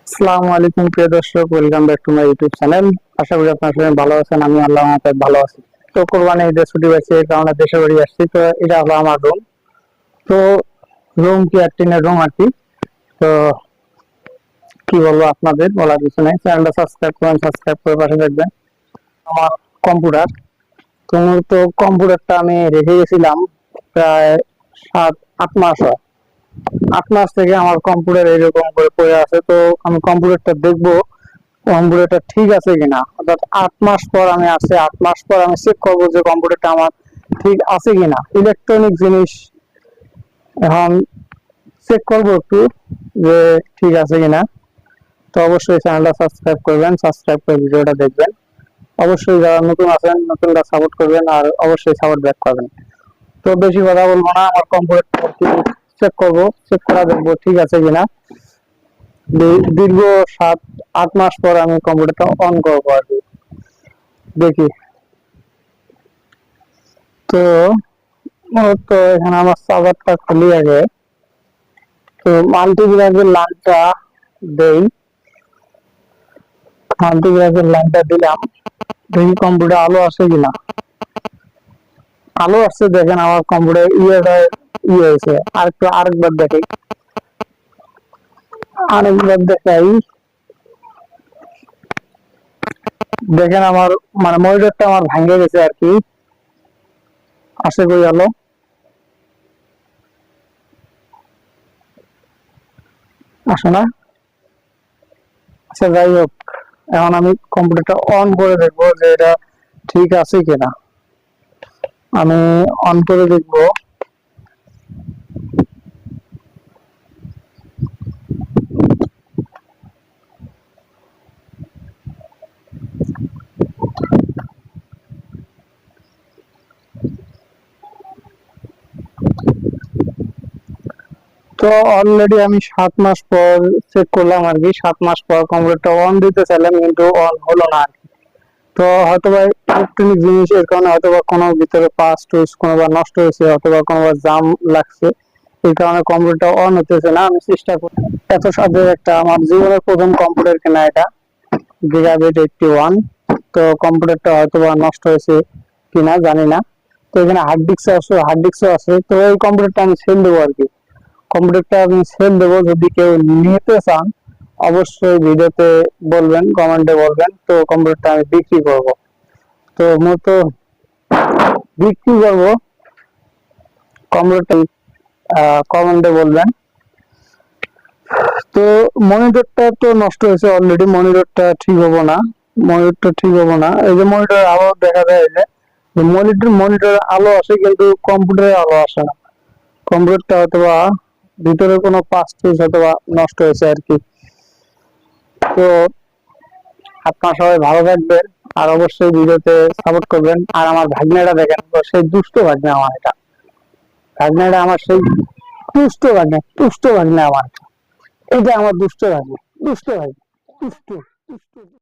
আসসালামু আলাইকুম প্রিয় দর্শক, welcome back to my YouTube channel. আশা করি আপনার সবাই ভালো আছেন। আমি আল্লাহর রহমতে ভালো আছি। তো কোরবানি ঈদের ছুটি পাইছি, এই কারণে দেশের বাড়ি আসছি। তো এটা হলো আমার রুম। তো রুম কি আর টিনের রুম আর কি। তো কি বলবো, আপনাদের বলার কিছু নেই। চ্যানেলটা সাবস্ক্রাইব করেন, সাবস্ক্রাইব করে পাশে থাকবেন। আমার কম্পিউটার, তো কম্পিউটারটা আমি রেখে গেছিলাম প্রায় 7-8 মাস হয়। 8 মাস থেকে আমার কম্পিউটার এরকম করে পড়ে আছে। তো আমি কম্পিউটারটা দেখবো কম্পিউটারটা ঠিক আছে কিনা। অর্থাৎ 8 মাস পর আমি আসছে, 8 মাস পর আমি চেক করবো যে কম্পিউটারটা আমার ঠিক আছে কিনা। ইলেকট্রনিক জিনিস এখন চেক করবো একটু যে ঠিক আছে কিনা। তো অবশ্যই চ্যানেলটা সাবস্ক্রাইব করবেন, সাবস্ক্রাইব করে ভিডিওটা দেখবেন। অবশ্যই যারা নতুন আছেন নতুনরা সাপোর্ট করবেন, আর অবশ্যই সাপোর্ট ব্যাক করবেন। তো বেশি কথা বলবো না, আমার কম্পিউটারটা চেক করবো, চেক করা দেখবো ঠিক আছে কিনা। দীর্ঘ 7-8 মাস পর আমি কম্পিউটারটা অন করবো আর কি। দেখি। তো তো এখানে আমার সার্ভারটা খুলি আগে। তো মাল্টিমিডিয়ার লাইনটা দেই, মাল্টিমিডিয়ার লাইনটা দিলাম। দেখি কম্পিউটার আলো আসে কিনা। আলো আসছে, দেখেন আমার কম্পিউটার ইয়ে হয়েছে। আরেকবার দেখি, আরেকবার দেখাই। দেখেন আমার মানে মনিটরটা আমার ভাঙে গেছে আর কি। আসে কই আলো, আসে না। আচ্ছা যাই হোক, এখন আমি কম্পিউটারটা অন করে দেখবো যে এটা ঠিক আছে কিনা। আমি অন করে দেখবো। তো অলরেডি আমি 7 মাস পর চেক করলাম আর কি। 7 মাস পর কম্পিউটারটা অন দিতে চাইলাম, কিন্তু অন হলো না আর কি। তো হয়তোবা ইলেকট্রনিক জিনিসের কারণে হয়তোবা কোনো ভিতরে পাস টুস কোনোবা নষ্ট হয়েছে, অথবা কোনোবা জাম লাগছে, এই কারণে কম্পিউটারটা অন হতেছে না। আমি চেষ্টা করি। এত সাথে একটা আমার জীবনের প্রথম কম্পিউটার কেনা এটা, গিগাবিট 81। তো কম্পিউটারটা হয়তোবা নষ্ট হয়েছে কিনা জানি না। তো এখানে হার্ড ডিস্কও আছে। তো এই কম্পিউটারটা আমি সেল দেবো আর কি। কম্পিউটারটা আমি সেল দেবো, যদি কেউ নিতে চান অবশ্যই ভিডিওতে বলবেন, কমেন্টে বলবেন। তো কম্পিউটারটা আমি বিক্রি করব। তো মূলত বিক্রি করব কম্পিউটার, কমেন্টে বলবেন। তো মনিটরটা তো নষ্ট হয়েছে অলরেডি, মনিটরটা ঠিক হবো না, মনিটরটা ঠিক হবো না। এই যে মনিটর আলো দেখা যায়, এই যে মনিটর আলো আসে, কিন্তু কম্পিউটারে আলো আসে না। কম্পিউটারটা হয়তোবা ভিতরে কোনো পাস পিস অথবা নষ্ট হয়েছে আর কি। তো আপনারা সবাই ভালো থাকবেন, আর অবশ্যই ভিডিওতে সাপোর্ট করবেন। আর আমার ভাগ্নেটা দেখেন, তো সেই দুষ্ট ভাগ্নে আমার এটা। ভাগ্নেটা আমার সেই দুষ্ট ভাগ্নে আমার এটা। আমার দুষ্ট ভাগ্নে, দুষ্ট ভাগ্নে, দুষ্ট দুষ্ট।